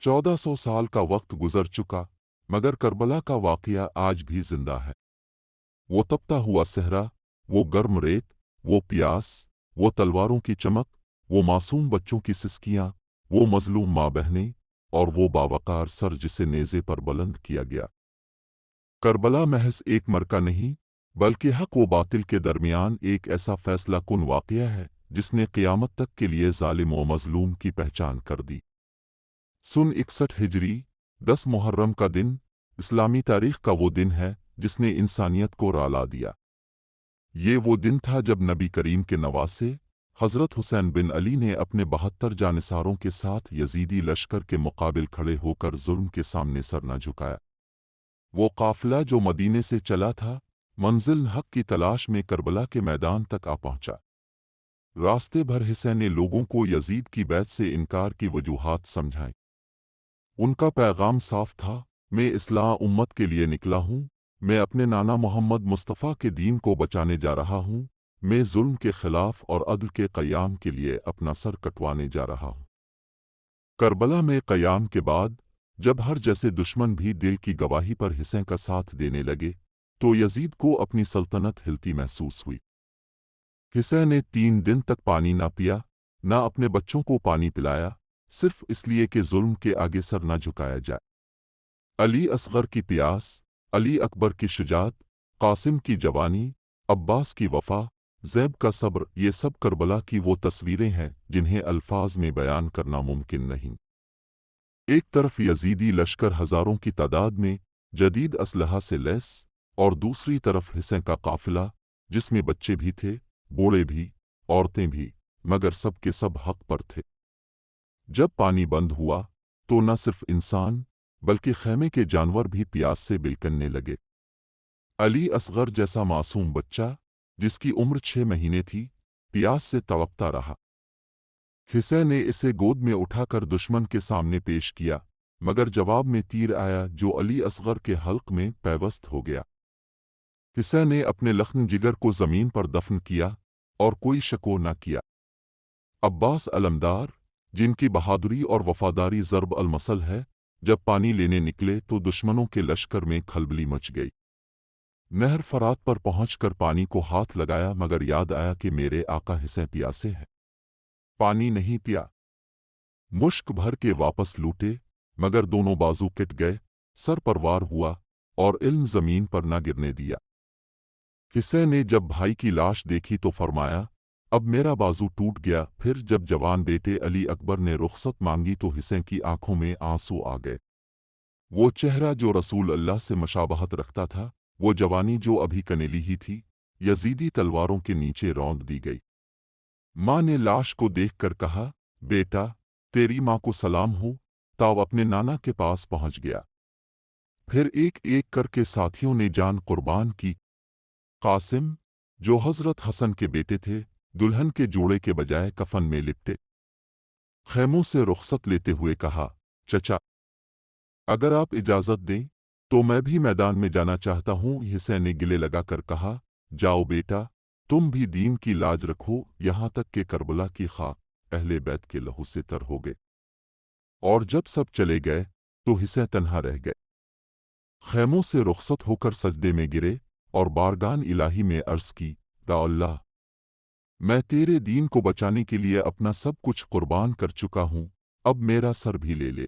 1400 साल का वक्त गुजर चुका, मगर करबला का वाक़या आज भी जिंदा है। वो तपता हुआ सहरा, वो गर्म रेत, वो प्यास, वो तलवारों की चमक, वो मासूम बच्चों की सिसकियां, वो मजलूम माँ बहनें और वो बावकार सर जिसे नेज़े पर बुलंद किया गया। करबला महज एक मरका नहीं, बल्कि हक व बातिल के दरमियान एक ऐसा फैसला कुन वाक़या है जिसने क़यामत तक के लिए ज़ालिम व मजलूम की पहचान कर दी। सन 61 हिजरी 10 मुहर्रम का दिन इस्लामी तारीख का वो दिन है जिसने इंसानियत को राला दिया। ये वो दिन था जब नबी करीम के नवासे हज़रत हुसैन बिन अली ने अपने 72 जानिसारों के साथ यजीदी लश्कर के मुकाबिल खड़े होकर जुल्म के सामने सर न झुकाया। वो काफिला जो मदीने से चला था, मंजिल हक की तलाश में करबला के मैदान तक आ पहुंचा। रास्ते भर हुसैन ने लोगों को यजीद की बैत से इनकार की वजूहात समझाई। उनका पैगाम साफ था, मैं इस्लाह उम्मत के लिए निकला हूँ, मैं अपने नाना मोहम्मद मुस्तफ़ा के दीन को बचाने जा रहा हूँ, मैं जुल्म के खिलाफ और अदल के क़याम के लिए अपना सर कटवाने जा रहा हूँ। करबला में क़याम के बाद जब हर जैसे दुश्मन भी दिल की गवाही पर हुसैन का साथ देने लगे, तो यजीद को अपनी सल्तनत हिलती महसूस हुई। हुसैन ने 3 दिन तक पानी ना पिया, ना अपने बच्चों को पानी पिलाया, सिर्फ इसलिए कि जुल्म के आगे सर न झुकाया जाए। अली असगर की प्यास, अली अकबर की शुजात, कासिम की जवानी, अब्बास की वफा, ज़ैब का सब्र, ये सब करबला की वो तस्वीरें हैं जिन्हें अल्फाज में बयान करना मुमकिन नहीं। एक तरफ यजीदी लश्कर हज़ारों की तादाद में जदीद असलहा से लैस, और दूसरी तरफ हुसैन का काफिला जिसमें बच्चे भी थे, बूढ़े भी, औरतें भी, मगर सब के सब हक पर थे। जब पानी बंद हुआ तो न सिर्फ इंसान बल्कि खैमे के जानवर भी प्यास से बिलकने लगे। अली असगर जैसा मासूम बच्चा जिसकी उम्र 6 महीने थी, प्यास से तड़पता रहा। हुसैन ने इसे गोद में उठाकर दुश्मन के सामने पेश किया, मगर जवाब में तीर आया जो अली असगर के हल्क में पैवस्त हो गया। हुसैन ने अपने लखन जिगर को ज़मीन पर दफन किया और कोई शको न किया। अब्बास अलमदार, जिनकी बहादुरी और वफादारी ज़र्ब अलमसल है, जब पानी लेने निकले तो दुश्मनों के लश्कर में खलबली मच गई। नहर फरात पर पहुंचकर पानी को हाथ लगाया, मगर याद आया कि मेरे आका हुसैन प्यासे हैं। पानी नहीं पिया। मुश्क भर के वापस लूटे, मगर दोनों बाजू कट गए, सर पर वार हुआ और इल्म ज़मीन पर न गिरने दिया। हुसैन ने जब भाई की लाश देखी तो फरमाया, अब मेरा बाजू टूट गया। फिर जब जवान बेटे अली अकबर ने रुखसत मांगी तो हुसैन की आंखों में आंसू आ गए। वो चेहरा जो रसूल अल्लाह से मुशाबहत रखता था, वो जवानी जो अभी कनेली ही थी, यजीदी तलवारों के नीचे रौंद दी गई। माँ ने लाश को देखकर कहा, बेटा, तेरी माँ को सलाम हो। ताव अपने नाना के पास पहुंच गया। फिर एक एक करके साथियों ने जान कुर्बान की। कासिम, जो हज़रत हसन के बेटे थे, दुल्हन के जोड़े के बजाय कफन में लिपटे। खैमों से रुखसत लेते हुए कहा, चचा, अगर आप इजाज़त दें तो मैं भी मैदान में जाना चाहता हूँ। हुसैन ने गिले लगाकर कहा, जाओ बेटा, तुम भी दीन की लाज रखो। यहाँ तक कि करबला की खाक अहले बैत के लहू से तर हो गए। और जब सब चले गए तो हुसैन तन्हा रह गए। खैमों से रुखसत होकर सजदे में गिरे और बारगान इलाही में अर्ज़ की, या अल्लाह, मैं तेरे दीन को बचाने के लिए अपना सब कुछ कुर्बान कर चुका हूँ, अब मेरा सर भी ले ले।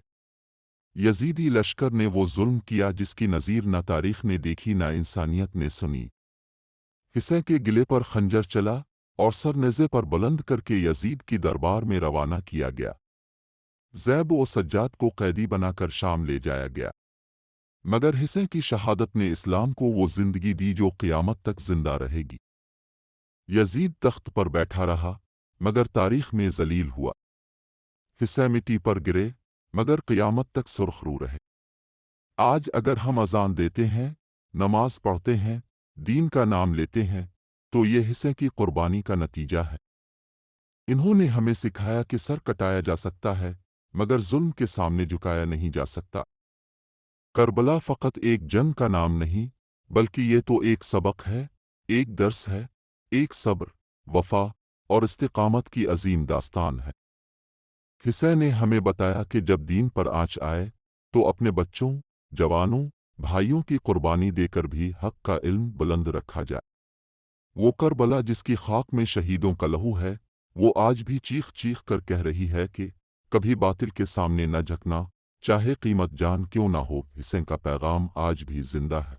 यजीदी लश्कर ने वो जुल्म किया जिसकी नज़ीर न तारीख ने देखी न इंसानियत ने सुनी। हुसैन के गिले पर खंजर चला और सर नेज़े पर बुलंद करके यजीद की दरबार में रवाना किया गया। ज़ैब व सज्जाद को कैदी बनाकर शाम ले जाया गया। मगर हुसैन की शहादत ने इस्लाम को वो जिंदगी दी जो क़यामत तक जिंदा रहेगी। यजीद तख्त पर बैठा रहा, मगर तारीख में जलील हुआ। हुसैन मिट्टी पर गिरे, मगर क़यामत तक सुर्खरू रहे। आज अगर हम अज़ान देते हैं, नमाज पढ़ते हैं, दीन का नाम लेते हैं, तो ये हुसैन की कुर्बानी का नतीजा है। इन्होंने हमें सिखाया कि सर कटाया जा सकता है, मगर जुल्म के सामने झुकाया नहीं जा सकता। करबला फ़कत एक जंग का नाम नहीं, बल्कि ये तो एक सबक है, एक दर्स है, एक सब्र, वफ़ा और इस्तिक़ामत की अजीम दास्तान है। حسین نے ہمیں بتایا کہ جب دین پر آنچ آئے تو اپنے بچوں، جوانوں، بھائیوں کی قربانی دے کر بھی حق کا علم بلند رکھا جائے۔ وہ کربلا جس کی خاک میں شہیدوں کا لہو ہے، وہ آج بھی چیخ چیخ کر کہہ رہی ہے کہ کبھی باطل کے سامنے نہ جھکنا، چاہے قیمت جان کیوں نہ ہو۔ حسین کا پیغام آج بھی زندہ ہے۔